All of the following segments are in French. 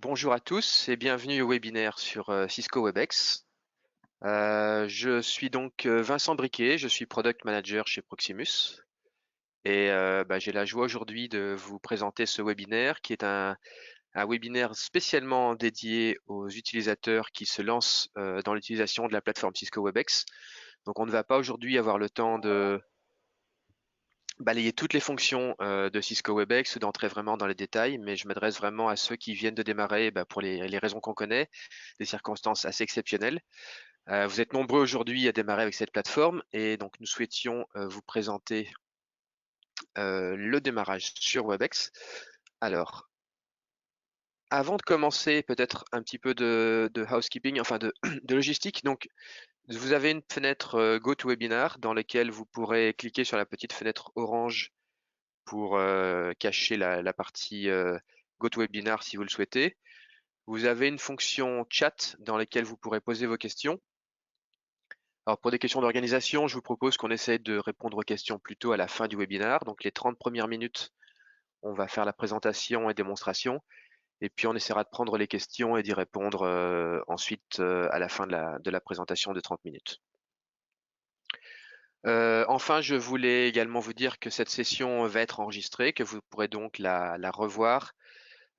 Bonjour à tous et bienvenue au webinaire sur Cisco Webex. Je suis donc Vincent Briquet, je suis Product Manager chez Proximus et j'ai la joie aujourd'hui de vous présenter ce webinaire qui est un webinaire spécialement dédié aux utilisateurs qui se lancent dans l'utilisation de la plateforme Cisco Webex. Donc on ne va pas aujourd'hui avoir le temps de balayer toutes les fonctions de Cisco Webex, d'entrer vraiment dans les détails, mais je m'adresse vraiment à ceux qui viennent de démarrer pour les raisons qu'on connaît, des circonstances assez exceptionnelles. Vous êtes nombreux aujourd'hui à démarrer avec cette plateforme et donc nous souhaitions vous présenter le démarrage sur Webex. Alors, avant de commencer, peut-être un petit peu de housekeeping, enfin de, de logistique. Donc, vous avez une fenêtre GoToWebinar dans laquelle vous pourrez cliquer sur la petite fenêtre orange pour cacher la partie GoToWebinar si vous le souhaitez. Vous avez une fonction chat dans laquelle vous pourrez poser vos questions. Alors pour des questions d'organisation, je vous propose qu'on essaie de répondre aux questions plutôt à la fin du webinaire. Donc les 30 premières minutes, on va faire la présentation et démonstration. Et puis on essaiera de prendre les questions et d'y répondre ensuite à la fin de la présentation de 30 minutes. Enfin, je voulais également vous dire que cette session va être enregistrée, que vous pourrez donc la revoir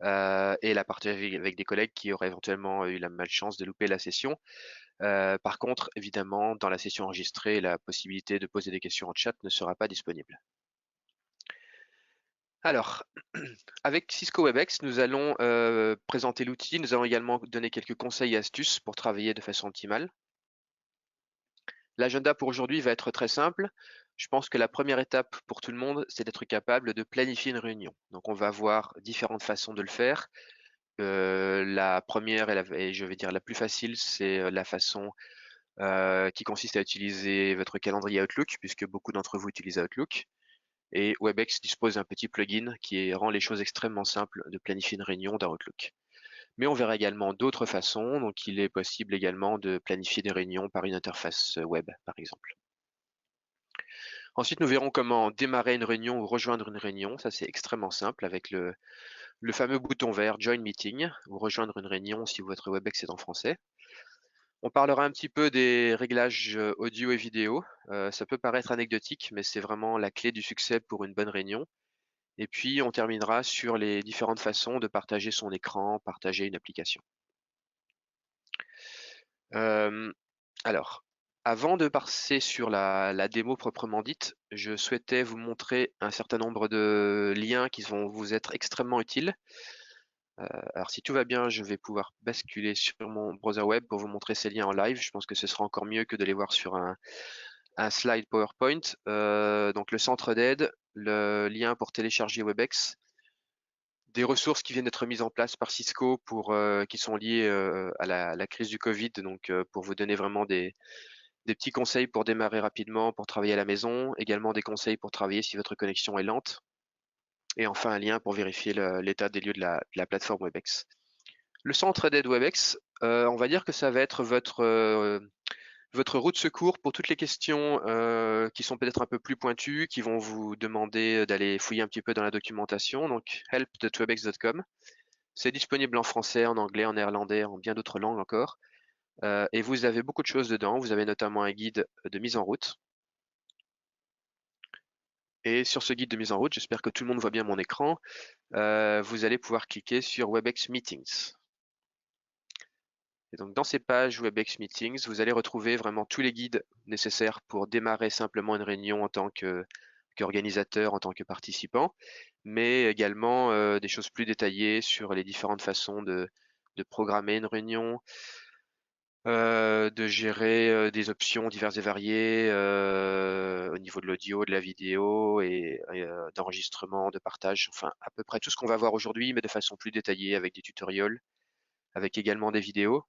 et la partager avec des collègues qui auraient éventuellement eu la malchance de louper la session. Par contre, évidemment, dans la session enregistrée, la possibilité de poser des questions en chat ne sera pas disponible. Alors, avec Cisco Webex, nous allons présenter l'outil. Nous allons également donner quelques conseils et astuces pour travailler de façon optimale. L'agenda pour aujourd'hui va être très simple. Je pense que la première étape pour tout le monde, c'est d'être capable de planifier une réunion. Donc, on va voir différentes façons de le faire. La première et je vais dire la plus facile, c'est la façon qui consiste à utiliser votre calendrier Outlook, puisque beaucoup d'entre vous utilisent Outlook. Et Webex dispose d'un petit plugin qui rend les choses extrêmement simples de planifier une réunion dans Outlook. Mais on verra également d'autres façons, donc il est possible également de planifier des réunions par une interface web, par exemple. Ensuite, nous verrons comment démarrer une réunion ou rejoindre une réunion. Ça, c'est extrêmement simple avec le fameux bouton vert Join Meeting, ou rejoindre une réunion si votre Webex est en français. On parlera un petit peu des réglages audio et vidéo. Ça peut paraître anecdotique, mais c'est vraiment la clé du succès pour une bonne réunion. Et puis, on terminera sur les différentes façons de partager son écran, partager une application. Alors, avant de passer sur la démo proprement dite, je souhaitais vous montrer un certain nombre de liens qui vont vous être extrêmement utiles. Alors si tout va bien, je vais pouvoir basculer sur mon browser web pour vous montrer ces liens en live. Je pense que ce sera encore mieux que de les voir sur un slide PowerPoint. Donc le centre d'aide, le lien pour télécharger Webex, des ressources qui viennent d'être mises en place par Cisco qui sont liées à la crise du Covid, donc pour vous donner vraiment des petits conseils pour démarrer rapidement, pour travailler à la maison, également des conseils pour travailler si votre connexion est lente, et enfin un lien pour vérifier l'état des lieux de la plateforme Webex. Le centre d'aide Webex, on va dire que ça va être votre roue de secours pour toutes les questions qui sont peut-être un peu plus pointues, qui vont vous demander d'aller fouiller un petit peu dans la documentation. Donc help.webex.com. C'est disponible en français, en anglais, en néerlandais, en bien d'autres langues encore. Et vous avez beaucoup de choses dedans. Vous avez notamment un guide de mise en route. Et sur ce guide de mise en route, j'espère que tout le monde voit bien mon écran, vous allez pouvoir cliquer sur Webex Meetings. Et donc dans ces pages Webex Meetings, vous allez retrouver vraiment tous les guides nécessaires pour démarrer simplement une réunion en tant qu'organisateur, en tant que participant, mais également des choses plus détaillées sur les différentes façons de programmer une réunion, de gérer des options diverses et variées au niveau de l'audio, de la vidéo et d'enregistrement, de partage, enfin à peu près tout ce qu'on va voir aujourd'hui, mais de façon plus détaillée avec des tutoriels, avec également des vidéos.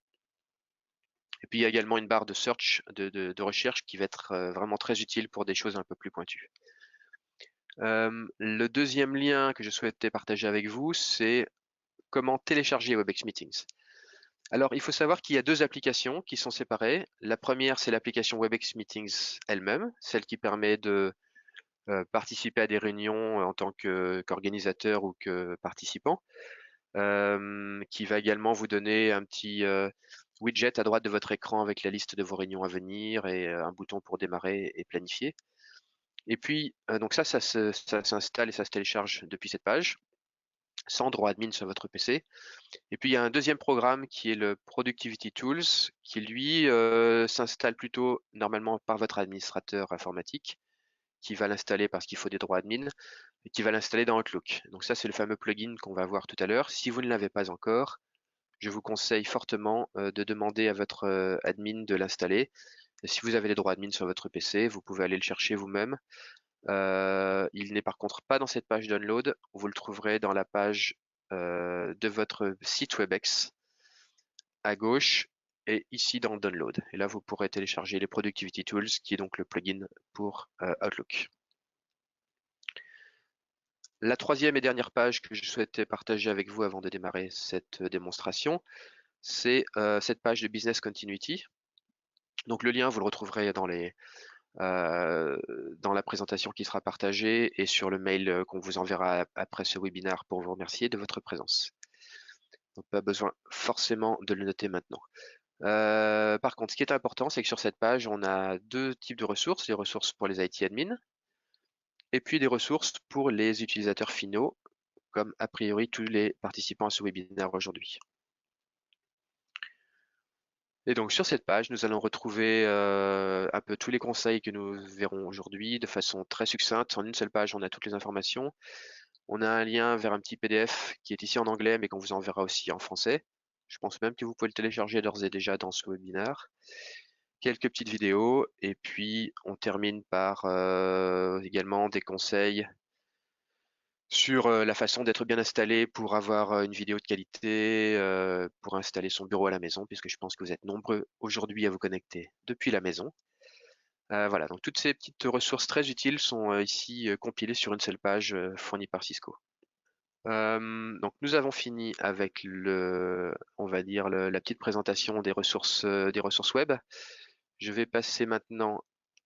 Et puis il y a également une barre de search, de recherche qui va être vraiment très utile pour des choses un peu plus pointues. Le deuxième lien que je souhaitais partager avec vous, c'est comment télécharger Webex Meetings. Alors, il faut savoir qu'il y a deux applications qui sont séparées. La première, c'est l'application Webex Meetings elle-même, celle qui permet de participer à des réunions en tant qu'organisateur ou que participant. qui va également vous donner un petit widget à droite de votre écran avec la liste de vos réunions à venir et un bouton pour démarrer et planifier. Et puis, donc ça s'installe et ça se télécharge depuis cette page, sans droit admin sur votre PC. Et puis il y a un deuxième programme qui est le Productivity Tools, qui lui s'installe plutôt normalement par votre administrateur informatique, qui va l'installer parce qu'il faut des droits admin, et qui va l'installer dans Outlook. Donc ça, c'est le fameux plugin qu'on va voir tout à l'heure. Si vous ne l'avez pas encore, je vous conseille fortement de demander à votre admin de l'installer. Et si vous avez les droits admin sur votre PC, vous pouvez aller le chercher vous-même. Il n'est par contre pas dans cette page download. Vous le trouverez dans la page de votre site Webex à gauche et ici dans Download. Et là, vous pourrez télécharger les Productivity Tools, qui est donc le plugin pour Outlook. La troisième et dernière page que je souhaitais partager avec vous avant de démarrer cette démonstration, c'est cette page de Business Continuity. Donc le lien, vous le retrouverez dans la présentation qui sera partagée et sur le mail qu'on vous enverra après ce webinaire pour vous remercier de votre présence. Donc pas besoin forcément de le noter maintenant. Par contre, ce qui est important, c'est que sur cette page, on a deux types de ressources, les ressources pour les IT admins et puis des ressources pour les utilisateurs finaux, comme a priori tous les participants à ce webinaire aujourd'hui. Et donc sur cette page, nous allons retrouver un peu tous les conseils que nous verrons aujourd'hui de façon très succincte. En une seule page, on a toutes les informations. On a un lien vers un petit PDF qui est ici en anglais, mais qu'on vous enverra aussi en français. Je pense même que vous pouvez le télécharger d'ores et déjà dans ce webinaire. Quelques petites vidéos, et puis on termine par également des conseils sur la façon d'être bien installé pour avoir une vidéo de qualité, pour installer son bureau à la maison, puisque je pense que vous êtes nombreux aujourd'hui à vous connecter depuis la maison. Voilà, donc toutes ces petites ressources très utiles sont ici compilées sur une seule page fournie par Cisco. Donc nous avons fini avec on va dire la petite présentation des ressources web. Je vais passer maintenant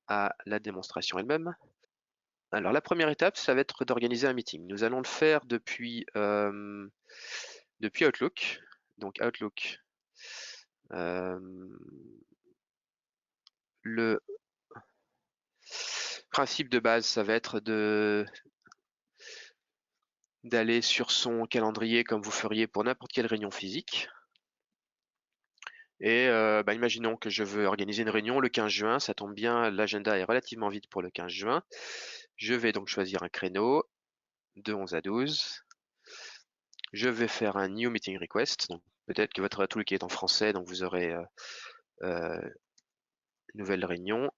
à la démonstration elle-même. Alors la première étape, ça va être d'organiser un meeting. Nous allons le faire depuis Outlook. Donc Outlook. Le principe de base, ça va être d'aller sur son calendrier comme vous feriez pour n'importe quelle réunion physique. Et imaginons que je veux organiser une réunion le 15 juin, ça tombe bien, l'agenda est relativement vide pour le 15 juin. Je vais donc choisir un créneau de 11 à 12. Je vais faire un New Meeting Request. Donc peut-être que votre Outlook est en français, donc vous aurez une nouvelle réunion.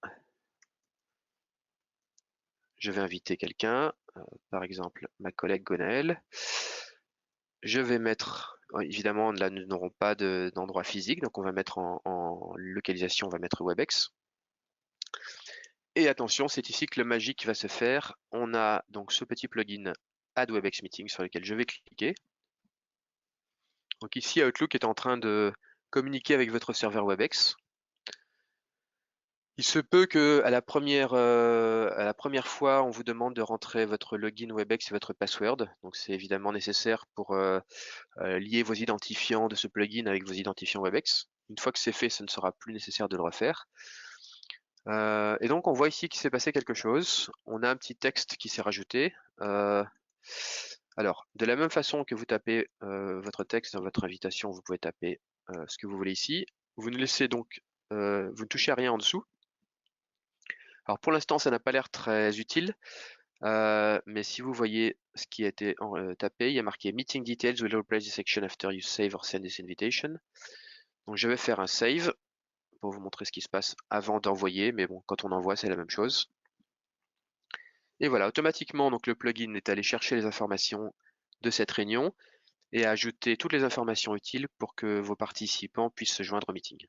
Je vais inviter quelqu'un, par exemple ma collègue Gonaëlle. Je vais mettre, évidemment là nous n'aurons pas d'endroit physique, donc on va mettre en localisation, on va mettre Webex. Et attention, c'est ici que le magique va se faire. On a donc ce petit plugin Add Webex Meeting sur lequel je vais cliquer. Donc ici Outlook est en train de communiquer avec votre serveur Webex. Il se peut que à la première fois, on vous demande de rentrer votre login Webex et votre password. Donc c'est évidemment nécessaire pour lier vos identifiants de ce plugin avec vos identifiants Webex. Une fois que c'est fait, ce ne sera plus nécessaire de le refaire. Et donc on voit ici qu'il s'est passé quelque chose. On a un petit texte qui s'est rajouté. Alors, de la même façon que vous tapez votre texte dans votre invitation, vous pouvez taper ce que vous voulez ici. Vous ne laissez donc, vous ne touchez à rien en dessous. Alors pour l'instant, ça n'a pas l'air très utile, mais si vous voyez ce qui a été tapé, il y a marqué Meeting Details will replace this section after you save or send this invitation. Donc je vais faire un save pour vous montrer ce qui se passe avant d'envoyer, mais bon, quand on envoie, c'est la même chose. Et voilà, automatiquement, donc le plugin est allé chercher les informations de cette réunion et a ajouté toutes les informations utiles pour que vos participants puissent se joindre au meeting.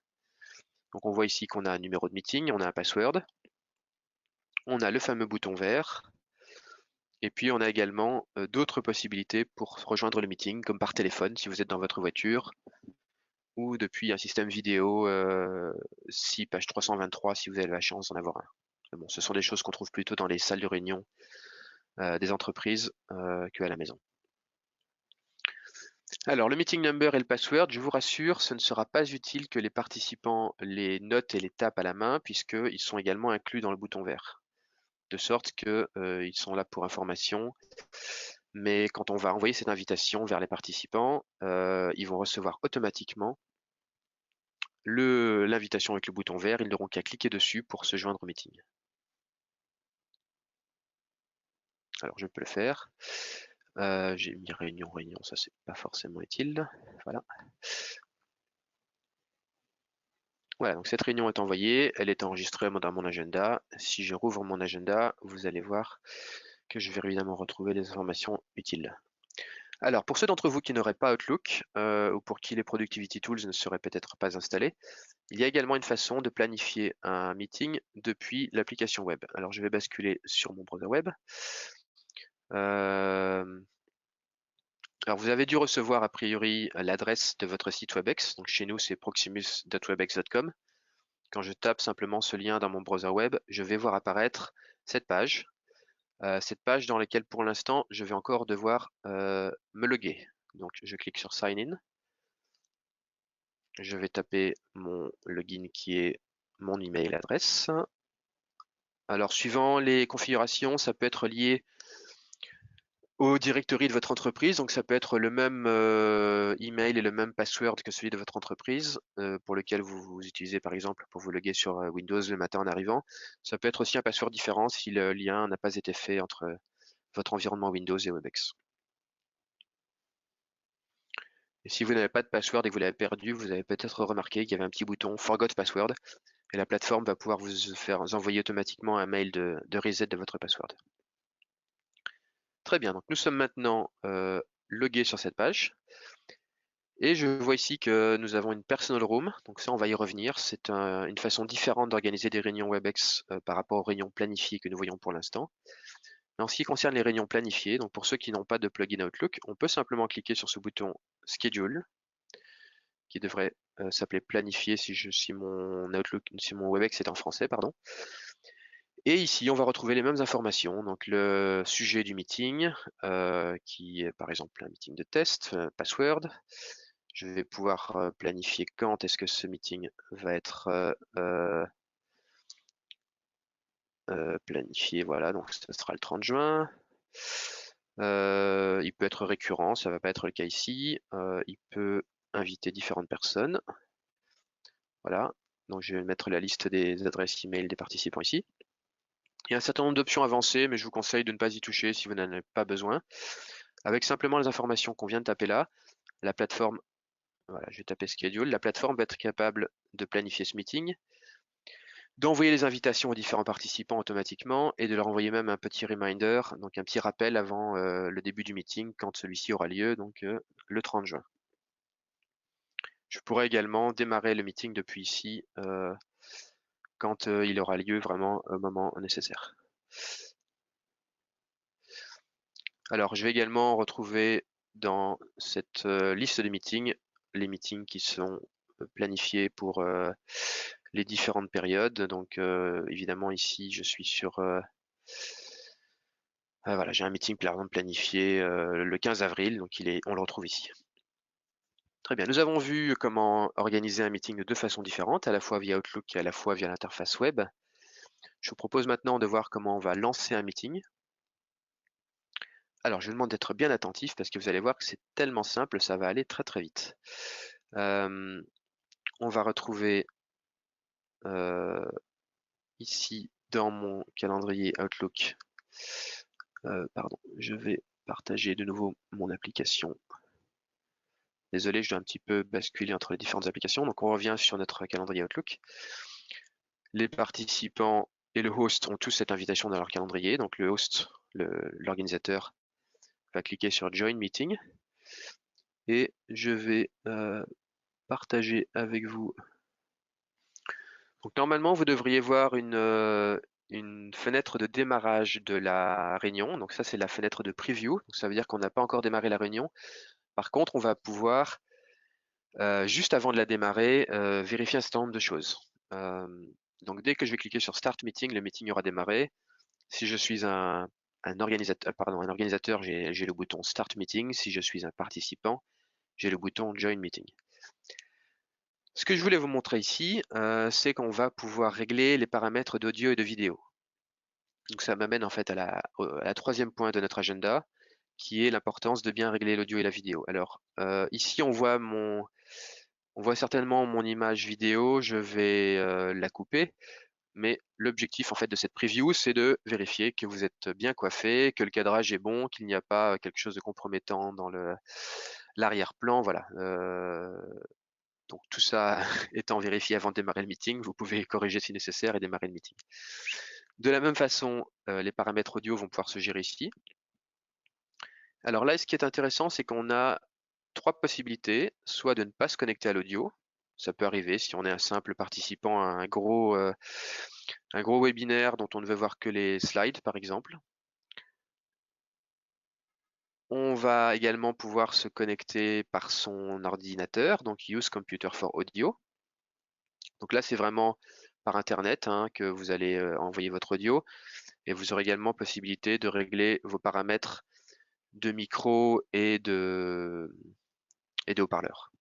Donc on voit ici qu'on a un numéro de meeting, on a un password, on a le fameux bouton vert, et puis on a également d'autres possibilités pour rejoindre le meeting, comme par téléphone si vous êtes dans votre voiture, ou depuis un système vidéo, si page 323 si vous avez la chance d'en avoir un. Mais bon, ce sont des choses qu'on trouve plutôt dans les salles de réunion des entreprises qu'à la maison. Alors, le meeting number et le password, je vous rassure, ce ne sera pas utile que les participants les notent et les tapent à la main, puisqu'ils sont également inclus dans le bouton vert. De sorte que ils sont là pour information, mais quand on va envoyer cette invitation vers les participants, ils vont recevoir automatiquement l'invitation avec le bouton vert, ils n'auront qu'à cliquer dessus pour se joindre au meeting. Alors je peux le faire. J'ai mis réunion, ça c'est pas forcément utile. Voilà. Voilà, donc cette réunion est envoyée, elle est enregistrée dans mon agenda. Si je rouvre mon agenda, vous allez voir que je vais évidemment retrouver les informations utiles. Alors, pour ceux d'entre vous qui n'auraient pas Outlook, ou pour qui les Productivity Tools ne seraient peut-être pas installés, il y a également une façon de planifier un meeting depuis l'application web. Alors, je vais basculer sur mon browser web. Alors, vous avez dû recevoir a priori l'adresse de votre site WebEx. Donc, chez nous, c'est proximus.webex.com. Quand je tape simplement ce lien dans mon browser web, je vais voir apparaître cette page dans laquelle pour l'instant, je vais encore devoir me loguer. Donc, je clique sur Sign In. Je vais taper mon login qui est mon email adresse. Alors, suivant les configurations, ça peut être lié au directory de votre entreprise. Donc, ça peut être le même email et le même password que celui de votre entreprise pour lequel vous utilisez, par exemple, pour vous loguer sur Windows le matin en arrivant. Ça peut être aussi un password différent si le lien n'a pas été fait entre votre environnement Windows et WebEx. Et si vous n'avez pas de password et que vous l'avez perdu, vous avez peut-être remarqué qu'il y avait un petit bouton Forgot Password et la plateforme va pouvoir vous faire envoyer automatiquement un mail de reset de votre password. Très bien, donc nous sommes maintenant logués sur cette page. Et je vois ici que nous avons une personal room, donc ça on va y revenir. C'est une façon différente d'organiser des réunions WebEx par rapport aux réunions planifiées que nous voyons pour l'instant. En ce qui concerne les réunions planifiées, donc pour ceux qui n'ont pas de plugin Outlook, on peut simplement cliquer sur ce bouton Schedule, qui devrait s'appeler planifier si mon Outlook, si mon WebEx est en français, pardon. Et ici, on va retrouver les mêmes informations, donc le sujet du meeting, qui est par exemple un meeting de test, password. Je vais pouvoir planifier quand est-ce que ce meeting va être planifié, voilà, donc ce sera le 30 juin. Il peut être récurrent, ça va pas être le cas ici. Il peut inviter différentes personnes. Voilà, donc je vais mettre la liste des adresses email des participants ici. Il y a un certain nombre d'options avancées, mais je vous conseille de ne pas y toucher si vous n'en avez pas besoin. Avec simplement les informations qu'on vient de taper là, la plateforme, voilà, je vais taper Schedule, la plateforme va être capable de planifier ce meeting, d'envoyer les invitations aux différents participants automatiquement et de leur envoyer même un petit reminder, donc un petit rappel avant le début du meeting quand celui-ci aura lieu, donc le 30 juin. Je pourrais également démarrer le meeting depuis ici quand il aura lieu vraiment au moment nécessaire. Alors, je vais également retrouver dans cette liste de meetings, les meetings qui sont planifiés pour les différentes périodes. Donc, évidemment, ici, je suis sur... voilà, j'ai un meeting par exemple planifié le 15 avril, donc on le retrouve ici. Très bien, nous avons vu comment organiser un meeting de deux façons différentes, à la fois via Outlook et à la fois via l'interface web. Je vous propose maintenant de voir comment on va lancer un meeting. Alors, je vous demande d'être bien attentif parce que vous allez voir que c'est tellement simple, ça va aller très très vite. On va retrouver ici dans mon calendrier Outlook. Pardon, je vais partager de nouveau mon application. Désolé, je dois un petit peu basculer entre les différentes applications. Donc on revient sur notre calendrier Outlook. Les participants et le host ont tous cette invitation dans leur calendrier. Donc le host, l'organisateur, va cliquer sur Join Meeting. Et je vais partager avec vous. Donc normalement, vous devriez voir une fenêtre de démarrage de la réunion. Donc ça, c'est la fenêtre de preview. Donc ça veut dire qu'on n'a pas encore démarré la réunion. Par contre, on va pouvoir, juste avant de la démarrer, vérifier un certain nombre de choses. Donc dès que je vais cliquer sur Start Meeting, le meeting aura démarré. Si je suis un organisateur, j'ai le bouton Start Meeting. Si je suis un participant, j'ai le bouton Join Meeting. Ce que je voulais vous montrer ici, c'est qu'on va pouvoir régler les paramètres d'audio et de vidéo. Donc ça m'amène en fait à la troisième point de notre agenda, qui est l'importance de bien régler l'audio et la vidéo. Alors ici on voit certainement mon image vidéo, je vais la couper, mais l'objectif en fait de cette preview, c'est de vérifier que vous êtes bien coiffé, que le cadrage est bon, qu'il n'y a pas quelque chose de compromettant dans l'arrière-plan, voilà. Donc tout ça étant vérifié avant de démarrer le meeting, vous pouvez corriger si nécessaire et démarrer le meeting. De la même façon, les paramètres audio vont pouvoir se gérer ici. Alors là, ce qui est intéressant, c'est qu'on a trois possibilités, soit de ne pas se connecter à l'audio, ça peut arriver si on est un simple participant à un gros webinaire dont on ne veut voir que les slides par exemple. On va également pouvoir se connecter par son ordinateur, donc Use Computer for Audio. Donc là, c'est vraiment par Internet que vous allez envoyer votre audio et vous aurez également possibilité de régler vos paramètres de micro et de haut-parleur.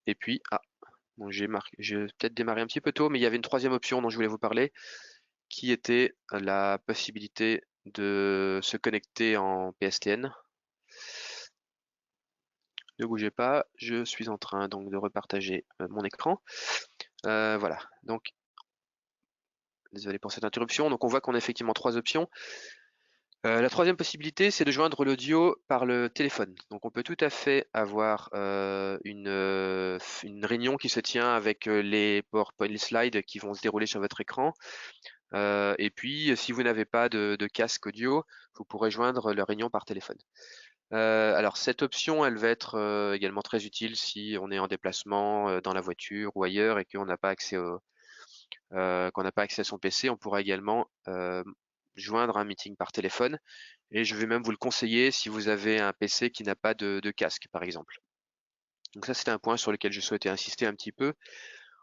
Et puis, bon, j'ai peut-être démarré un petit peu tôt, mais il y avait une troisième option dont je voulais vous parler, qui était la possibilité de se connecter en PSTN. Ne bougez pas, je suis en train donc de repartager mon écran. Voilà, donc désolé pour cette interruption. Donc on voit qu'on a effectivement trois options. La troisième possibilité, c'est de joindre l'audio par le téléphone. Donc on peut tout à fait avoir une réunion qui se tient avec les PowerPoint, les slides qui vont se dérouler sur votre écran. Et puis, si vous n'avez pas de casque audio, vous pourrez joindre la réunion par téléphone. Alors cette option, elle va être également très utile si on est en déplacement dans la voiture ou ailleurs et qu'on n'a pas accès à son PC. On pourra également joindre un meeting par téléphone. Et je vais même vous le conseiller si vous avez un PC qui n'a pas de casque, par exemple. Donc ça, c'était un point sur lequel je souhaitais insister un petit peu.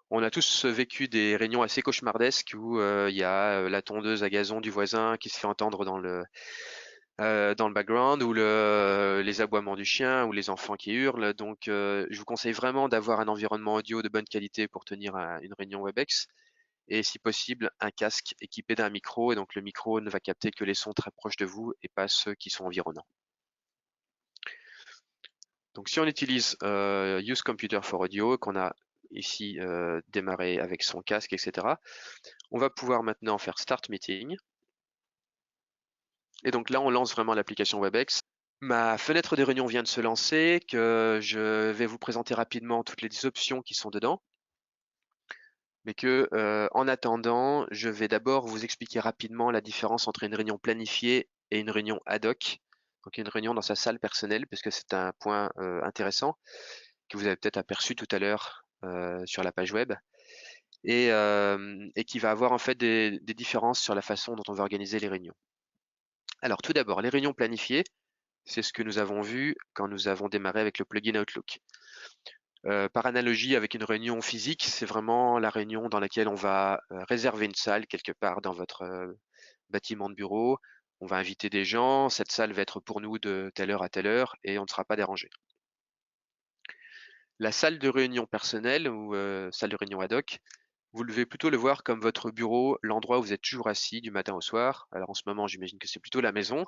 On a tous vécu des réunions assez cauchemardesques où il y a la tondeuse à gazon du voisin qui se fait entendre dans le background, ou les aboiements du chien, ou les enfants qui hurlent. Donc je vous conseille vraiment d'avoir un environnement audio de bonne qualité pour tenir une réunion WebEx, et si possible un casque équipé d'un micro, et donc le micro ne va capter que les sons très proches de vous et pas ceux qui sont environnants. Donc si on utilise Use Computer for Audio, qu'on a ici démarré avec son casque, etc., on va pouvoir maintenant faire Start Meeting. Et donc là, on lance vraiment l'application WebEx. Ma fenêtre de réunion vient de se lancer, que je vais vous présenter rapidement toutes les options qui sont dedans. Mais que, en attendant, je vais d'abord vous expliquer rapidement la différence entre une réunion planifiée et une réunion ad hoc. Donc une réunion dans sa salle personnelle, parce que c'est un point intéressant que vous avez peut-être aperçu tout à l'heure sur la page web, et qui va avoir en fait des différences sur la façon dont on va organiser les réunions. Alors tout d'abord, les réunions planifiées, c'est ce que nous avons vu quand nous avons démarré avec le plugin Outlook. Par analogie avec une réunion physique, c'est vraiment la réunion dans laquelle on va réserver une salle quelque part dans votre bâtiment de bureau. On va inviter des gens, cette salle va être pour nous de telle heure à telle heure et on ne sera pas dérangé. La salle de réunion personnelle ou salle de réunion ad hoc, vous devez plutôt le voir comme votre bureau, l'endroit où vous êtes toujours assis du matin au soir. Alors en ce moment, j'imagine que c'est plutôt la maison.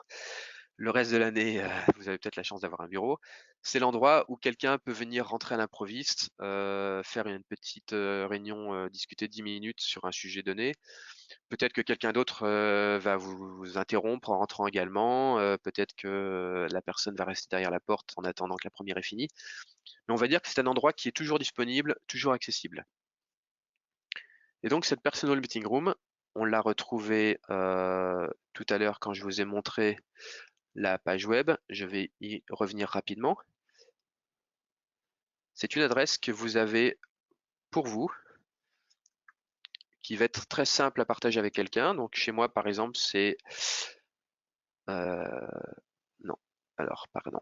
Le reste de l'année, vous avez peut-être la chance d'avoir un bureau. C'est l'endroit où quelqu'un peut venir rentrer à l'improviste, faire une petite réunion, discuter 10 minutes sur un sujet donné. Peut-être que quelqu'un d'autre va vous interrompre en rentrant également. Peut-être que la personne va rester derrière la porte en attendant que la première est finie. Mais on va dire que c'est un endroit qui est toujours disponible, toujours accessible. Et donc cette Personal Meeting Room, on l'a retrouvée tout à l'heure quand je vous ai montré la page web. Je vais y revenir rapidement. C'est une adresse que vous avez pour vous, qui va être très simple à partager avec quelqu'un. Donc chez moi, par exemple, c'est... non, alors, pardon.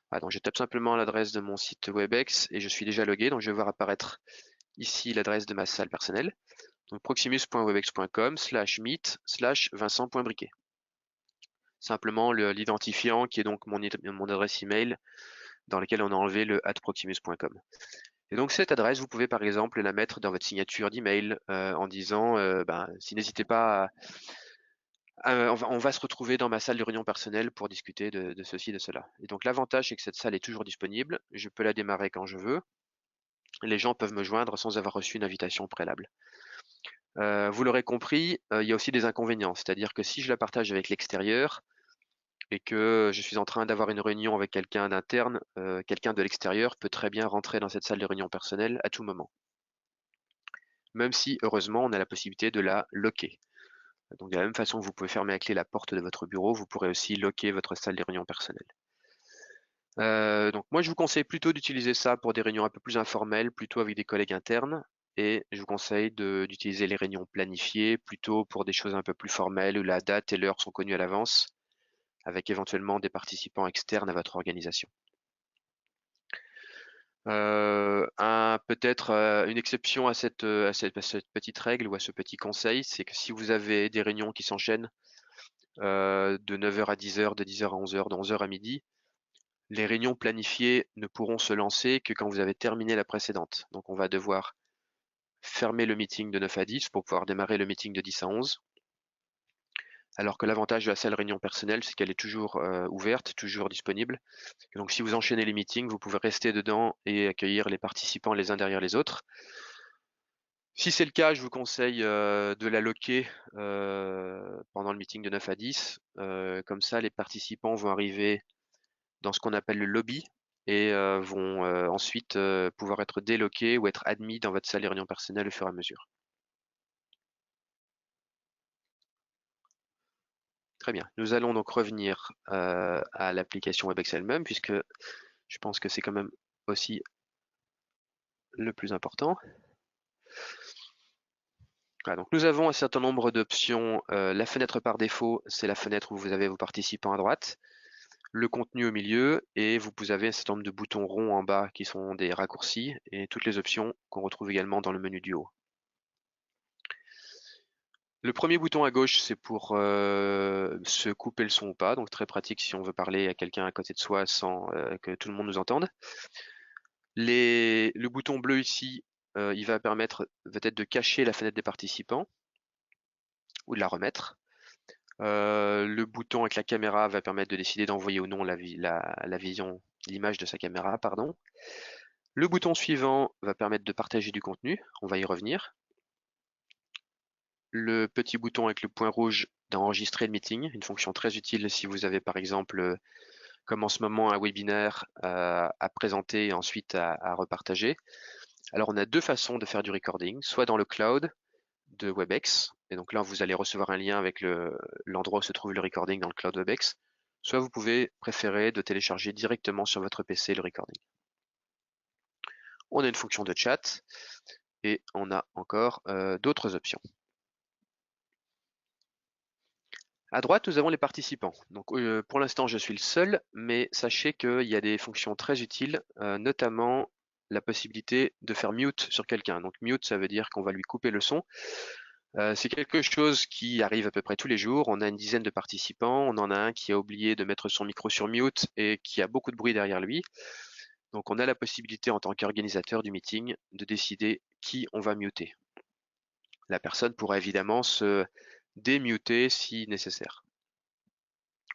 Ah non, je tape simplement l'adresse de mon site WebEx et je suis déjà logué, donc je vais voir apparaître ici l'adresse de ma salle personnelle. Donc proximus.webex.com/meet/vincent.briquet. Simplement l'identifiant qui est donc mon adresse email dans lequel on a enlevé le @proximus.com. Et donc cette adresse, vous pouvez par exemple la mettre dans votre signature d'email en disant si n'hésitez pas on va se retrouver dans ma salle de réunion personnelle pour discuter de ceci, de cela. Et donc l'avantage, c'est que cette salle est toujours disponible. Je peux la démarrer quand je veux. Les gens peuvent me joindre sans avoir reçu une invitation préalable. Vous l'aurez compris, il y a aussi des inconvénients. C'est-à-dire que si je la partage avec l'extérieur et que je suis en train d'avoir une réunion avec quelqu'un d'interne, quelqu'un de l'extérieur peut très bien rentrer dans cette salle de réunion personnelle à tout moment. Même si, heureusement, on a la possibilité de la locker. Donc de la même façon que vous pouvez fermer à clé la porte de votre bureau, vous pourrez aussi locker votre salle de réunion personnelle. Donc moi je vous conseille plutôt d'utiliser ça pour des réunions un peu plus informelles, plutôt avec des collègues internes, et je vous conseille d'utiliser les réunions planifiées plutôt pour des choses un peu plus formelles où la date et l'heure sont connues à l'avance, avec éventuellement des participants externes à votre organisation. Peut-être une exception à cette petite règle ou à ce petit conseil, c'est que si vous avez des réunions qui s'enchaînent de 9 heures à 10 heures, de 10 heures à 11 heures, de 11 heures à midi, les réunions planifiées ne pourront se lancer que quand vous avez terminé la précédente. Donc on va devoir fermer le meeting de 9 à 10 pour pouvoir démarrer le meeting de 10 à 11. Alors que l'avantage de la salle réunion personnelle, c'est qu'elle est toujours ouverte, toujours disponible. Et donc si vous enchaînez les meetings, vous pouvez rester dedans et accueillir les participants les uns derrière les autres. Si c'est le cas, je vous conseille de la locker pendant le meeting de 9 à 10. Comme ça, les participants vont arriver dans ce qu'on appelle le lobby et vont ensuite pouvoir être déloqués ou être admis dans votre salle de réunion personnelle au fur et à mesure. Très bien. Nous allons donc revenir à l'application WebEx elle-même, puisque je pense que c'est quand même aussi le plus important. Voilà, donc nous avons un certain nombre d'options. La fenêtre par défaut, c'est la fenêtre où vous avez vos participants à droite, le contenu au milieu, et vous avez un certain nombre de boutons ronds en bas qui sont des raccourcis, et toutes les options qu'on retrouve également dans le menu du haut. Le premier bouton à gauche, c'est pour se couper le son ou pas, donc très pratique si on veut parler à quelqu'un à côté de soi sans que tout le monde nous entende. Le bouton bleu ici, il va permettre peut-être de cacher la fenêtre des participants ou de la remettre. Le bouton avec la caméra va permettre de décider d'envoyer ou non l'image de sa caméra, pardon. Le bouton suivant va permettre de partager du contenu, on va y revenir. Le petit bouton avec le point rouge d'enregistrer le meeting, une fonction très utile si vous avez par exemple, comme en ce moment, un webinaire à présenter et ensuite à repartager. Alors on a deux façons de faire du recording, soit dans le cloud de WebEx, et donc là vous allez recevoir un lien avec l'endroit où se trouve le recording dans le cloud WebEx, soit vous pouvez préférer de télécharger directement sur votre PC le recording. On a une fonction de chat et on a encore d'autres options. À droite, nous avons les participants. Donc, pour l'instant, je suis le seul, mais sachez qu'il y a des fonctions très utiles, notamment la possibilité de faire mute sur quelqu'un. Donc, mute, ça veut dire qu'on va lui couper le son. C'est quelque chose qui arrive à peu près tous les jours. On a une dizaine de participants. On en a un qui a oublié de mettre son micro sur mute et qui a beaucoup de bruit derrière lui. Donc, on a la possibilité, en tant qu'organisateur du meeting, de décider qui on va muter. La personne pourra évidemment se démuter si nécessaire.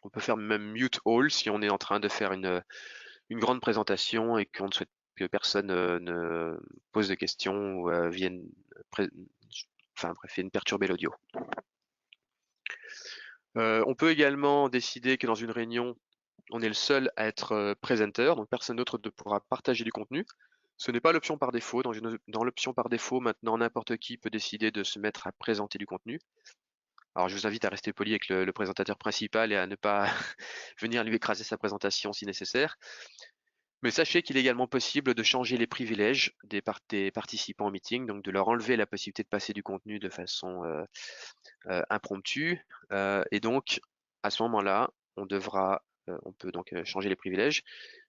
On peut faire même mute all si on est en train de faire une grande présentation et qu'on ne souhaite que personne ne pose de questions ou vienne perturber l'audio. On peut également décider que dans une réunion, on est le seul à être présentateur, donc personne d'autre ne pourra partager du contenu. Ce n'est pas l'option par défaut. Dans l'option par défaut, maintenant, n'importe qui peut décider de se mettre à présenter du contenu. Alors, je vous invite à rester poli avec le présentateur principal et à ne pas venir lui écraser sa présentation si nécessaire. Mais sachez qu'il est également possible de changer les privilèges des participants au meeting, donc de leur enlever la possibilité de passer du contenu de façon impromptue. Et donc, à ce moment-là, on peut donc changer les privilèges.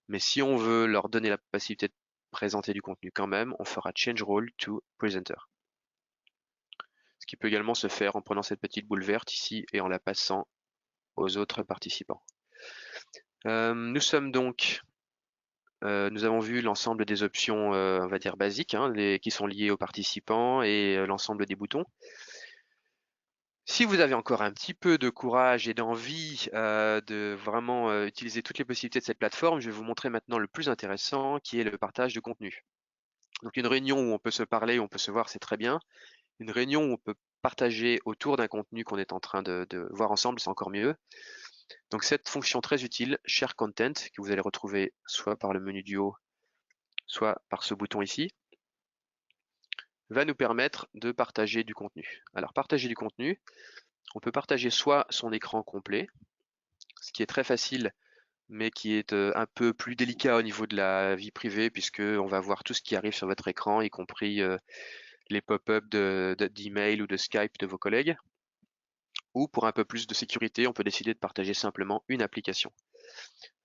Mais si on veut leur donner la possibilité de présenter du contenu quand même, on fera change role to presenter. ce qui peut également se faire en prenant cette petite boule verte ici et en la passant aux autres participants. Nous avons vu l'ensemble des options, on va dire basiques, hein, qui sont liées aux participants et l'ensemble des boutons. Si vous avez encore un petit peu de courage et d'envie de vraiment utiliser toutes les possibilités de cette plateforme, je vais vous montrer maintenant le plus intéressant, qui est le partage de contenu. Donc une réunion où on peut se parler, où on peut se voir, c'est très bien. Une réunion où on peut partager autour d'un contenu qu'on est en train de voir ensemble, c'est encore mieux. Donc cette fonction très utile, Share Content, que vous allez retrouver soit par le menu du haut, soit par ce bouton ici, va nous permettre de partager du contenu. Alors partager du contenu, on peut partager soit son écran complet, ce qui est très facile, mais qui est un peu plus délicat au niveau de la vie privée, puisque on va voir tout ce qui arrive sur votre écran, y compris les pop-up d'email ou de Skype de vos collègues. Ou pour un peu plus de sécurité, on peut décider de partager simplement une application.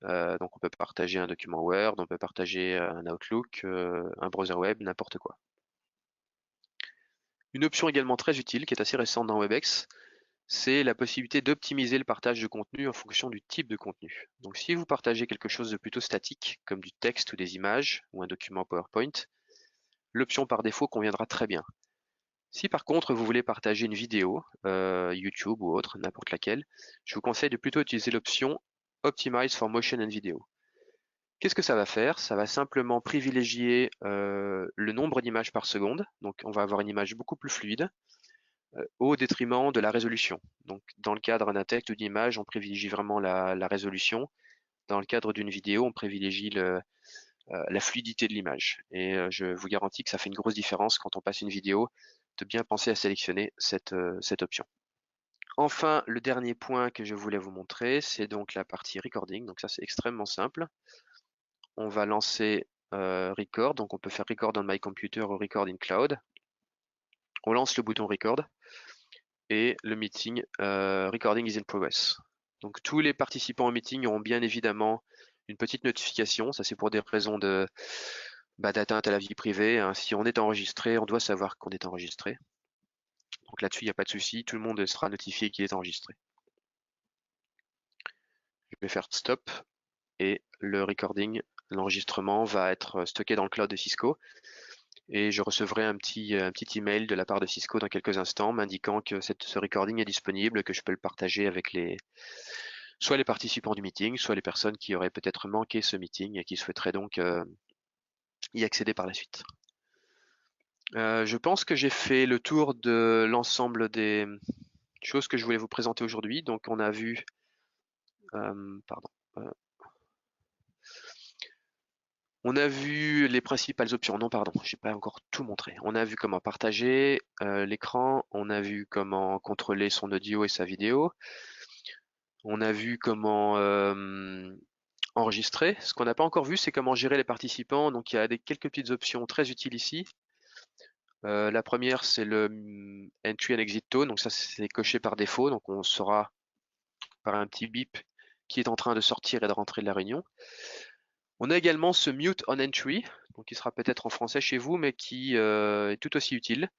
Donc on peut partager un document Word, on peut partager un Outlook, un browser web, n'importe quoi. Une option également très utile, qui est assez récente dans Webex, c'est la possibilité d'optimiser le partage de contenu en fonction du type de contenu. Donc si vous partagez quelque chose de plutôt statique, comme du texte ou des images, ou un document PowerPoint, l'option par défaut conviendra très bien. Si par contre vous voulez partager une vidéo, YouTube ou autre, n'importe laquelle, je vous conseille de plutôt utiliser l'option Optimize for Motion and Video. Qu'est-ce que ça va faire? Ça va simplement privilégier le nombre d'images par seconde, donc on va avoir une image beaucoup plus fluide, au détriment de la résolution. Donc dans le cadre d'un texte ou d'une image, on privilégie vraiment la résolution. Dans le cadre d'une vidéo, on privilégie la fluidité de l'image. Et je vous garantis que ça fait une grosse différence quand on passe une vidéo, de bien penser à sélectionner cette option. Enfin, le dernier point que je voulais vous montrer, c'est donc la partie recording. Donc ça, c'est extrêmement simple. On va lancer Record, donc on peut faire Record on my computer ou Record in cloud. On lance le bouton Record et le meeting Recording is in progress. Donc tous les participants au meeting auront bien évidemment une petite notification, ça c'est pour des raisons d'atteinte à la vie privée, hein. Si on est enregistré, on doit savoir qu'on est enregistré. Donc là-dessus, il n'y a pas de souci, tout le monde sera notifié qu'il est enregistré. Je vais faire stop et le recording, l'enregistrement va être stocké dans le cloud de Cisco et je recevrai un petit email de la part de Cisco dans quelques instants m'indiquant que ce recording est disponible, que je peux le partager avec soit les participants du meeting, soit les personnes qui auraient peut-être manqué ce meeting et qui souhaiteraient donc y accéder par la suite. Je pense que j'ai fait le tour de l'ensemble des choses que je voulais vous présenter aujourd'hui. Donc on a vu, on a vu les principales options. Non, pardon, j'ai pas encore tout montré. On a vu comment partager l'écran, on a vu comment contrôler son audio et sa vidéo, on a vu comment enregistrer. Ce qu'on n'a pas encore vu, c'est comment gérer les participants. Donc il y a quelques petites options très utiles ici. La première, c'est le Entry and Exit Tone. Donc ça, c'est coché par défaut. Donc on saura par un petit bip qui est en train de sortir et de rentrer de la réunion. On a également ce Mute on Entry, donc qui sera peut-être en français chez vous, mais qui est tout aussi utile.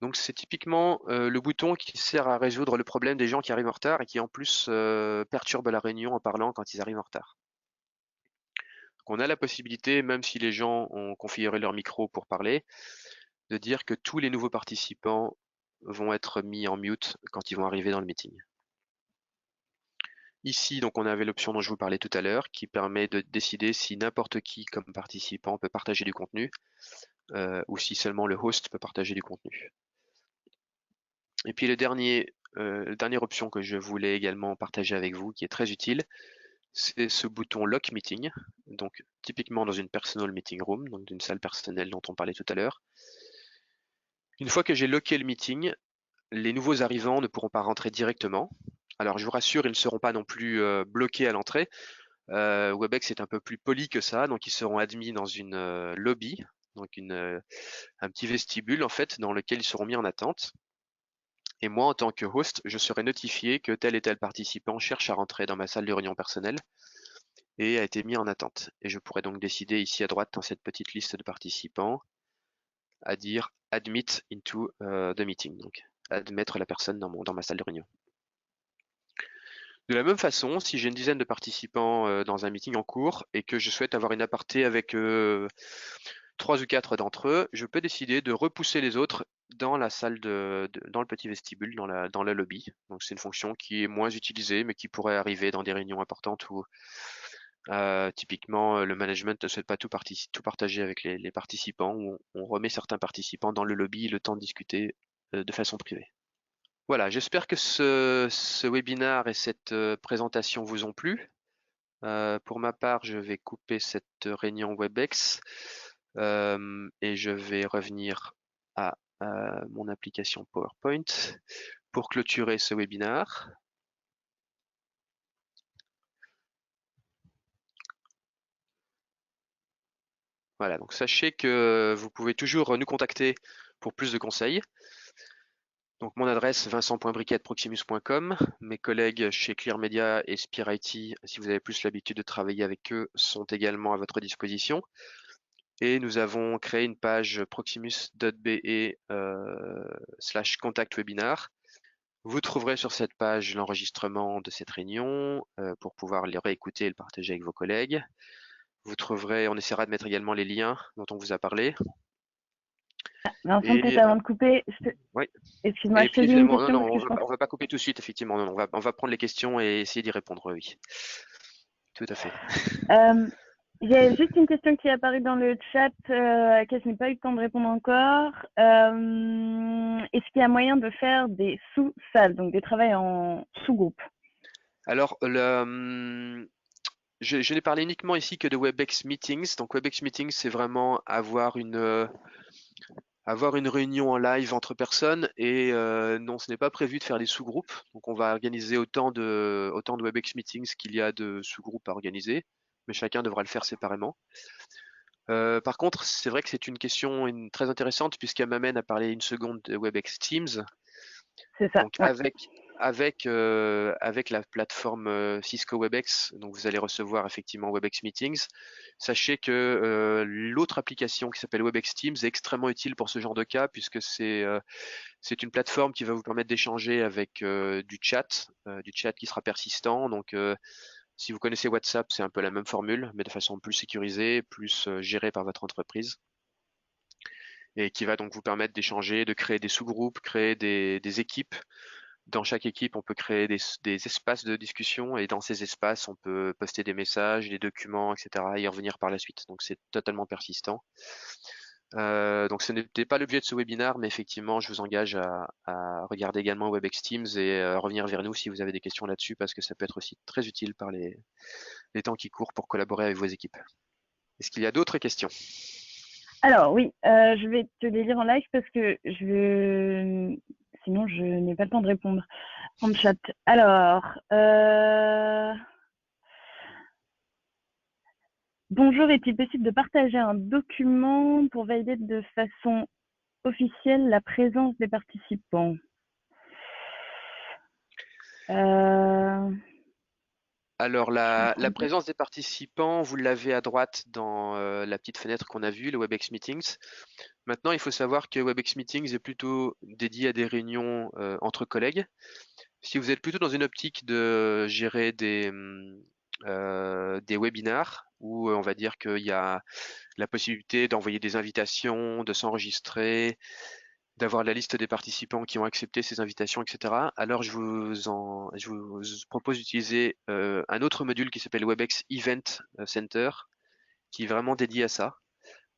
Donc c'est typiquement le bouton qui sert à résoudre le problème des gens qui arrivent en retard et qui en plus perturbe la réunion en parlant quand ils arrivent en retard. Donc on a la possibilité, même si les gens ont configuré leur micro pour parler, de dire que tous les nouveaux participants vont être mis en mute quand ils vont arriver dans le meeting. Ici, donc, on avait l'option dont je vous parlais tout à l'heure, qui permet de décider si n'importe qui, comme participant, peut partager du contenu, ou si seulement le host peut partager du contenu. Et puis la dernière option que je voulais également partager avec vous, qui est très utile, c'est ce bouton Lock Meeting, donc typiquement dans une Personal Meeting Room, donc d'une salle personnelle dont on parlait tout à l'heure. Une fois que j'ai locké le meeting, les nouveaux arrivants ne pourront pas rentrer directement. Alors je vous rassure, ils ne seront pas non plus bloqués à l'entrée. Webex est un peu plus poli que ça, donc ils seront admis dans une lobby, donc un petit vestibule en fait, dans lequel ils seront mis en attente. Et moi, en tant que host, je serai notifié que tel et tel participant cherche à rentrer dans ma salle de réunion personnelle et a été mis en attente. Et je pourrais donc décider ici à droite dans cette petite liste de participants à dire Admit into the meeting. Donc admettre la personne dans ma salle de réunion. De la même façon, si j'ai une dizaine de participants dans un meeting en cours et que je souhaite avoir une aparté avec 3 ou 4 d'entre eux, je peux décider de repousser les autres dans la salle dans le petit vestibule, dans la lobby. Donc c'est une fonction qui est moins utilisée, mais qui pourrait arriver dans des réunions importantes où typiquement le management ne souhaite pas tout partager avec les participants, où on remet certains participants dans le lobby le temps de discuter de façon privée. Voilà, j'espère que ce webinaire et cette présentation vous ont plu. Pour ma part, je vais couper cette réunion WebEx et je vais revenir à mon application PowerPoint pour clôturer ce webinaire. Voilà, donc sachez que vous pouvez toujours nous contacter pour plus de conseils. Donc mon adresse vincent.briquet@proximus.com. Mes collègues chez ClearMedia et Spire IT, si vous avez plus l'habitude de travailler avec eux, sont également à votre disposition. Et nous avons créé une page proximus.be/contact webinar. Vous trouverez sur cette page l'enregistrement de cette réunion pour pouvoir les réécouter et le partager avec vos collègues. Vous trouverez, on essaiera de mettre également les liens dont on vous a parlé. Vincent, peut-être Et avant de couper, oui. excuse-moi, Et je te puis dis une évidemment, non, question non, parce que je pense. on va pas couper tout de suite, effectivement. Non, on va prendre les questions et essayer d'y répondre, oui. Tout à fait. Il y a juste une question qui est apparue dans le chat à laquelle je n'ai pas eu le temps de répondre encore. Est-ce qu'il y a moyen de faire des sous-salles, donc des travails en sous-groupe? Alors, je n'ai parlé uniquement ici que de WebEx Meetings. Donc, WebEx Meetings, c'est vraiment avoir une réunion en live entre personnes et non, ce n'est pas prévu de faire des sous-groupes. Donc, on va organiser autant de WebEx Meetings qu'il y a de sous-groupes à organiser, mais chacun devra le faire séparément. Par contre, c'est vrai que c'est une question très intéressante puisqu'elle m'amène à parler une seconde de WebEx Teams. C'est ça, Donc ouais. avec la plateforme Cisco WebEx, donc vous allez recevoir effectivement WebEx Meetings. Sachez que l'autre application qui s'appelle WebEx Teams est extrêmement utile pour ce genre de cas puisque c'est une plateforme qui va vous permettre d'échanger avec du chat qui sera persistant. Donc si vous connaissez WhatsApp, c'est un peu la même formule, mais de façon plus sécurisée, plus gérée par votre entreprise et qui va donc vous permettre d'échanger, de créer des sous-groupes, créer des équipes. Dans chaque équipe, on peut créer des espaces de discussion et dans ces espaces, on peut poster des messages, des documents, etc. et y revenir par la suite. Donc c'est totalement persistant. Donc ce n'était pas l'objet de ce webinaire, mais effectivement, je vous engage à regarder également WebEx Teams et revenir vers nous si vous avez des questions là-dessus, parce que ça peut être aussi très utile par les temps qui courent pour collaborer avec vos équipes. Est-ce qu'il y a d'autres questions? Alors oui, je vais te les lire en live parce que sinon je n'ai pas le temps de répondre en chat. Alors, bonjour, est-il possible de partager un document pour valider de façon officielle la présence des participants? Alors Je suis en la train de... présence des participants, vous l'avez à droite dans la petite fenêtre qu'on a vue, le WebEx Meetings. Maintenant, il faut savoir que WebEx Meetings est plutôt dédié à des réunions entre collègues. Si vous êtes plutôt dans une optique de gérer des webinars, où on va dire qu'il y a la possibilité d'envoyer des invitations, de s'enregistrer, d'avoir la liste des participants qui ont accepté ces invitations, etc. Alors je vous propose d'utiliser un autre module qui s'appelle WebEx Event Center, qui est vraiment dédié à ça.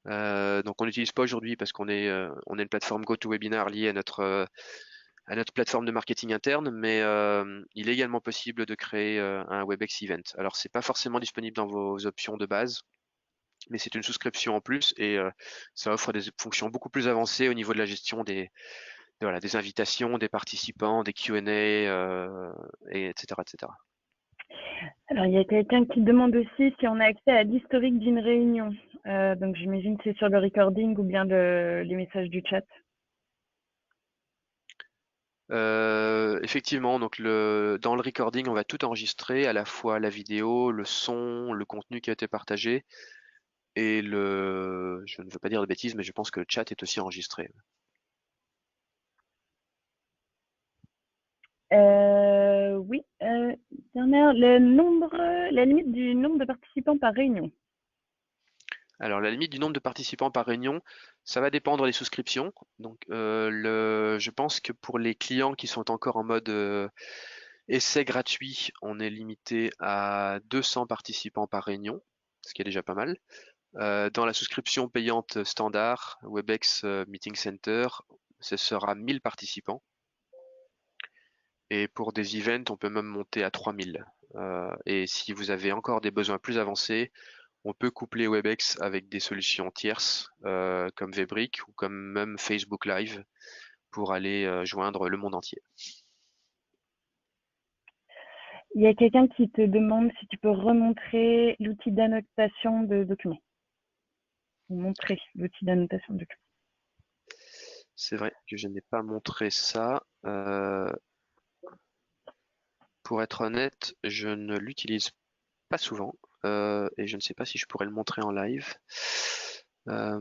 Donc on n'utilise pas aujourd'hui parce on est une plateforme GoToWebinar liée à notre plateforme de marketing interne, mais il est également possible de créer un WebEx Event. Alors c'est pas forcément disponible dans vos options de base, mais c'est une souscription en plus et ça offre des fonctions beaucoup plus avancées au niveau de la gestion voilà, des invitations, des participants, des Q&A, et etc., etc. Alors, il y a quelqu'un qui demande aussi si on a accès à l'historique d'une réunion. Donc, j'imagine que c'est sur le recording ou bien les messages du chat. Effectivement, donc dans le recording, on va tout enregistrer, à la fois la vidéo, le son, le contenu qui a été partagé, et je ne veux pas dire de bêtises, mais je pense que le chat est aussi enregistré. Oui, la limite du nombre de participants par réunion. Alors, la limite du nombre de participants par réunion, ça va dépendre des souscriptions. Donc, je pense que pour les clients qui sont encore en mode essai gratuit, on est limité à 200 participants par réunion, ce qui est déjà pas mal. Dans la souscription payante standard, Webex Meeting Center, ce sera 1000 participants. Et pour des events, on peut même monter à 3000. Et si vous avez encore des besoins plus avancés, on peut coupler Webex avec des solutions tierces comme Vbrick ou comme même Facebook Live pour aller joindre le monde entier. Il y a quelqu'un qui te demande si tu peux remontrer l'outil d'annotation de documents. Montrer l'outil d'annotation de documents. C'est vrai que je n'ai pas montré ça. Pour être honnête, je ne l'utilise pas souvent et je ne sais pas si je pourrais le montrer en live. Non,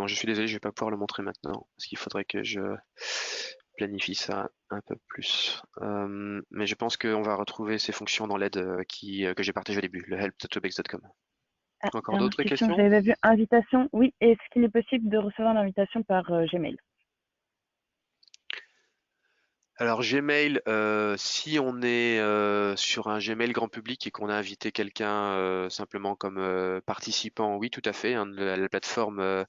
je suis désolé, je vais pas pouvoir le montrer maintenant parce qu'il faudrait que je planifie ça un peu plus. Mais je pense qu'on va retrouver ces fonctions dans l'aide que j'ai partagée au début, le help.webex.com. Ah, Encore dernière d'autres question, questions? j'avais vu invitation. Oui, est-ce qu'il est possible de recevoir l'invitation par Gmail? Alors Gmail, si on est sur un Gmail grand public et qu'on a invité quelqu'un simplement comme participant, oui, tout à fait, hein, la plateforme,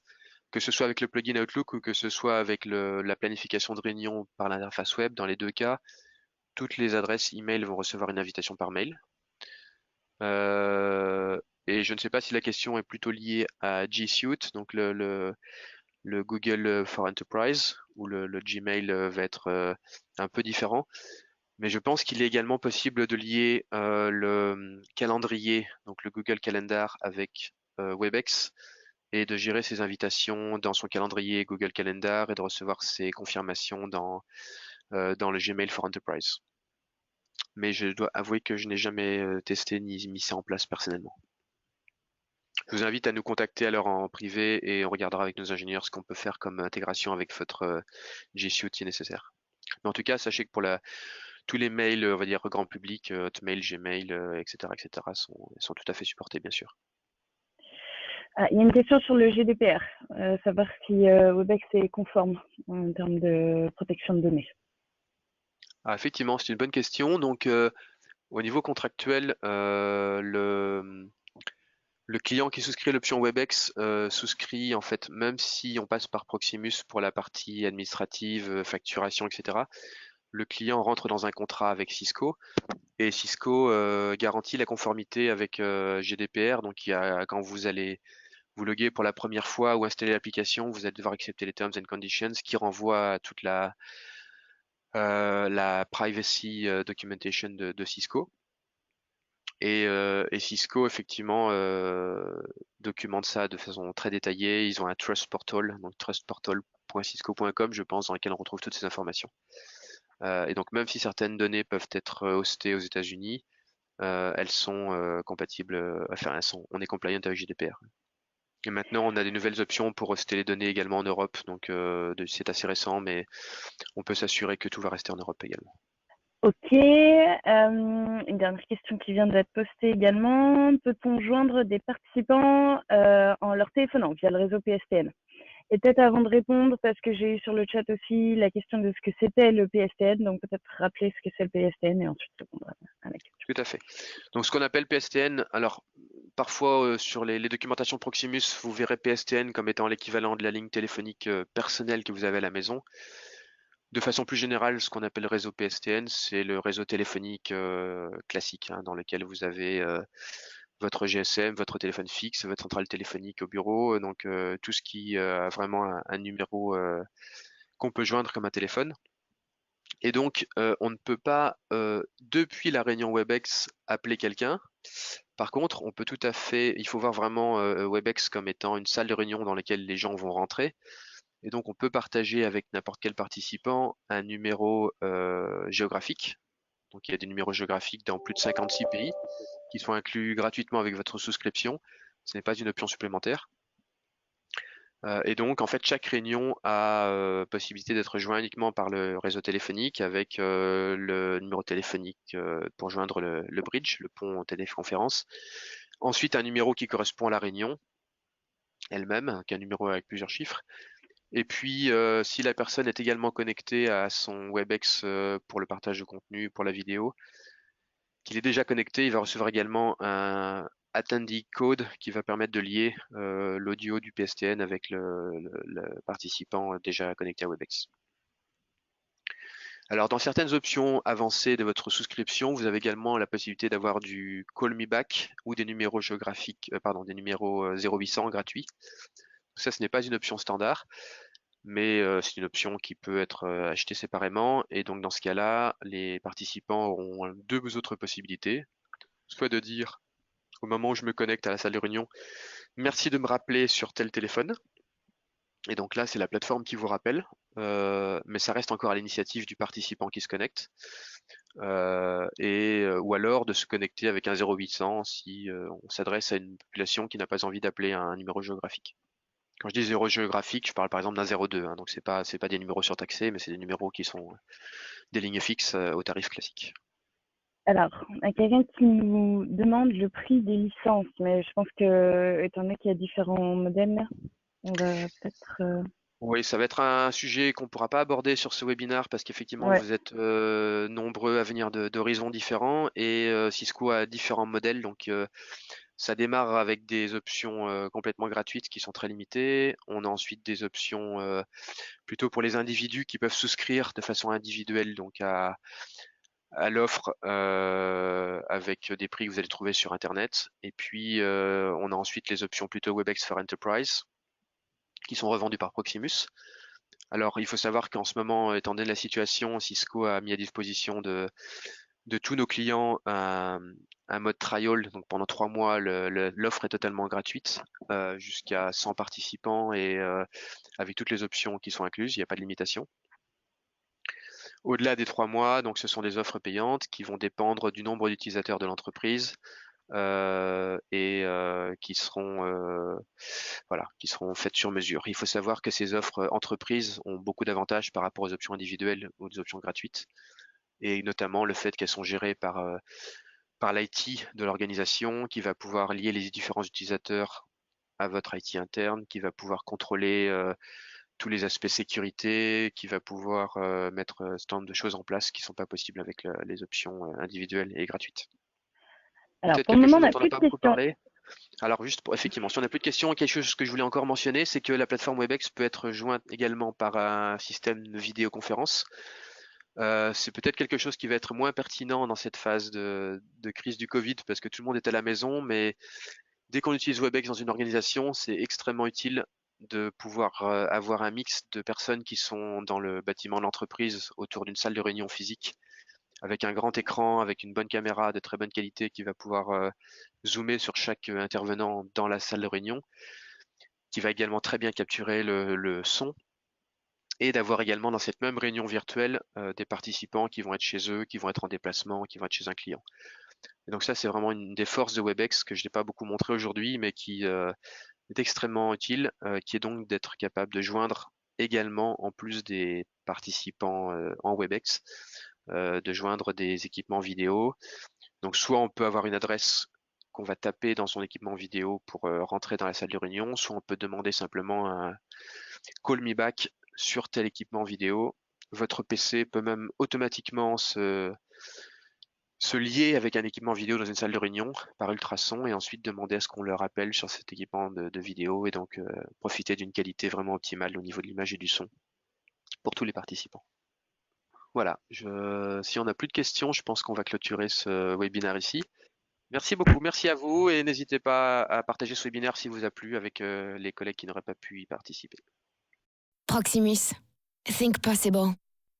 que ce soit avec le plugin Outlook ou que ce soit avec la planification de réunion par l'interface web, dans les deux cas, toutes les adresses email vont recevoir une invitation par mail. Et je ne sais pas si la question est plutôt liée à G Suite, donc le Google for Enterprise, où le Gmail va être un peu différent. Mais je pense qu'il est également possible de lier le calendrier, donc le Google Calendar, avec Webex et de gérer ses invitations dans son calendrier Google Calendar et de recevoir ses confirmations dans le Gmail for Enterprise. Mais je dois avouer que je n'ai jamais testé ni mis ça en place personnellement. Je vous invite à nous contacter alors en privé et on regardera avec nos ingénieurs ce qu'on peut faire comme intégration avec votre G Suite si nécessaire. Mais en tout cas, sachez que pour tous les mails, on va dire grand public, Hotmail, Gmail, etc., sont tout à fait supportés, bien sûr. Ah, il y a une question sur le GDPR, savoir si Webex est conforme en termes de protection de données. Ah, effectivement, c'est une bonne question. Donc, au niveau contractuel, le client qui souscrit l'option Webex souscrit en fait, même si on passe par Proximus pour la partie administrative, facturation, etc. Le client rentre dans un contrat avec Cisco et Cisco garantit la conformité avec GDPR. Donc, quand vous allez vous loguer pour la première fois ou installer l'application, vous allez devoir accepter les terms and conditions qui renvoient à toute la privacy documentation de Cisco. Et Cisco, effectivement, documente ça de façon très détaillée. Ils ont un Trust Portal, donc trustportal.cisco.com, je pense, dans lequel on retrouve toutes ces informations. Et donc, même si certaines données peuvent être hostées aux États-Unis, elles sont compatibles, enfin, on est compliant avec GDPR. Et maintenant, on a des nouvelles options pour hoster les données également en Europe, donc c'est assez récent, mais on peut s'assurer que tout va rester en Europe également. Ok, une dernière question qui vient d'être postée également. Peut-on joindre des participants en leur téléphonant via le réseau PSTN? Et peut-être avant de répondre, parce que j'ai eu sur le chat aussi la question de ce que c'était le PSTN, donc peut-être rappeler ce que c'est le PSTN et ensuite répondre à la question. Tout à fait. Donc ce qu'on appelle PSTN, alors parfois sur les documentations Proximus, vous verrez PSTN comme étant l'équivalent de la ligne téléphonique personnelle que vous avez à la maison. De façon plus générale, ce qu'on appelle le réseau PSTN, c'est le réseau téléphonique classique, hein, dans lequel vous avez votre GSM, votre téléphone fixe, votre centrale téléphonique au bureau, donc tout ce qui a vraiment un numéro qu'on peut joindre comme un téléphone. Et donc, on ne peut pas, depuis la réunion Webex, appeler quelqu'un. Par contre, on peut tout à fait, il faut voir vraiment Webex comme étant une salle de réunion dans laquelle les gens vont rentrer. Et donc, on peut partager avec n'importe quel participant un numéro géographique. Donc, il y a des numéros géographiques dans plus de 56 pays qui sont inclus gratuitement avec votre souscription. Ce n'est pas une option supplémentaire. Et donc, en fait, chaque réunion a possibilité d'être joint uniquement par le réseau téléphonique avec le numéro téléphonique pour joindre le bridge, le pont téléconférence. Ensuite, un numéro qui correspond à la réunion elle-même, qui est un numéro avec plusieurs chiffres. Et puis, si la personne est également connectée à son WebEx pour le partage de contenu, pour la vidéo, qu'il est déjà connecté, il va recevoir également un attendee code qui va permettre de lier l'audio du PSTN avec le participant déjà connecté à WebEx. Alors, dans certaines options avancées de votre souscription, vous avez également la possibilité d'avoir du Call Me Back ou des numéros géographiques, des numéros 0800 gratuits. Ça, ce n'est pas une option standard, mais c'est une option qui peut être achetée séparément. Et donc, dans ce cas-là, les participants auront deux autres possibilités, soit de dire au moment où je me connecte à la salle de réunion, merci de me rappeler sur tel téléphone. Et donc là, c'est la plateforme qui vous rappelle, mais ça reste encore à l'initiative du participant qui se connecte. Ou alors de se connecter avec un 0800 si on s'adresse à une population qui n'a pas envie d'appeler un numéro géographique. Quand je dis zéro géographique, je parle par exemple d'un 02, hein, donc c'est pas des numéros surtaxés, mais c'est des numéros qui sont des lignes fixes au tarif classique. Alors, il y a quelqu'un qui nous demande le prix des licences, mais je pense que, étant donné qu'il y a différents modèles, on va peut-être. Oui, ça va être un sujet qu'on ne pourra pas aborder sur ce webinaire parce qu'effectivement, Ouais. vous êtes nombreux à venir d'horizons différents et Cisco a différents modèles. Donc, ça démarre avec des options complètement gratuites qui sont très limitées. On a ensuite des options plutôt pour les individus qui peuvent souscrire de façon individuelle donc à l'offre avec des prix que vous allez trouver sur Internet. Et puis, on a ensuite les options plutôt WebEx for Enterprise qui sont revendues par Proximus. Alors, il faut savoir qu'en ce moment, étant donné la situation, Cisco a mis à disposition de tous nos clients un mode trial. Donc, pendant 3 mois, l'offre est totalement gratuite jusqu'à 100 participants et avec toutes les options qui sont incluses. Il n'y a pas de limitation. Au-delà des 3 mois, donc, ce sont des offres payantes qui vont dépendre du nombre d'utilisateurs de l'entreprise et qui seront faites sur mesure. Il faut savoir que ces offres entreprises ont beaucoup d'avantages par rapport aux options individuelles ou aux options gratuites, et notamment le fait qu'elles sont gérées par l'IT de l'organisation, qui va pouvoir lier les différents utilisateurs à votre IT interne, qui va pouvoir contrôler tous les aspects sécurité, qui va pouvoir mettre ce nombre de choses en place qui ne sont pas possibles avec les options individuelles et gratuites. Alors, Peut-être pour le quelque moment, on chose dont n'a on n'a plus de pas beaucoup questions. parlé. Alors juste effectivement, si on n'a plus de questions, quelque chose que je voulais encore mentionner, c'est que la plateforme WebEx peut être jointe également par un système de vidéoconférence. C'est peut-être quelque chose qui va être moins pertinent dans cette phase de crise du Covid parce que tout le monde est à la maison, mais dès qu'on utilise WebEx dans une organisation, c'est extrêmement utile de pouvoir avoir un mix de personnes qui sont dans le bâtiment de l'entreprise autour d'une salle de réunion physique avec un grand écran, avec une bonne caméra de très bonne qualité qui va pouvoir zoomer sur chaque intervenant dans la salle de réunion, qui va également très bien capturer le son, et d'avoir également dans cette même réunion virtuelle des participants qui vont être chez eux, qui vont être en déplacement, qui vont être chez un client. Et donc ça, c'est vraiment une des forces de WebEx que je n'ai pas beaucoup montré aujourd'hui, mais qui est extrêmement utile, qui est donc d'être capable de joindre également, en plus des participants en WebEx, de joindre des équipements vidéo. Donc soit on peut avoir une adresse qu'on va taper dans son équipement vidéo pour rentrer dans la salle de réunion, soit on peut demander simplement un call me back sur tel équipement vidéo. Votre PC peut même automatiquement se lier avec un équipement vidéo dans une salle de réunion par ultrason et ensuite demander à ce qu'on le rappelle sur cet équipement de vidéo et donc profiter d'une qualité vraiment optimale au niveau de l'image et du son pour tous les participants. Voilà, si on n'a plus de questions, je pense qu'on va clôturer ce webinaire ici. Merci beaucoup, merci à vous et n'hésitez pas à partager ce webinaire s'il vous a plu avec les collègues qui n'auraient pas pu y participer. Proximus. Think possible.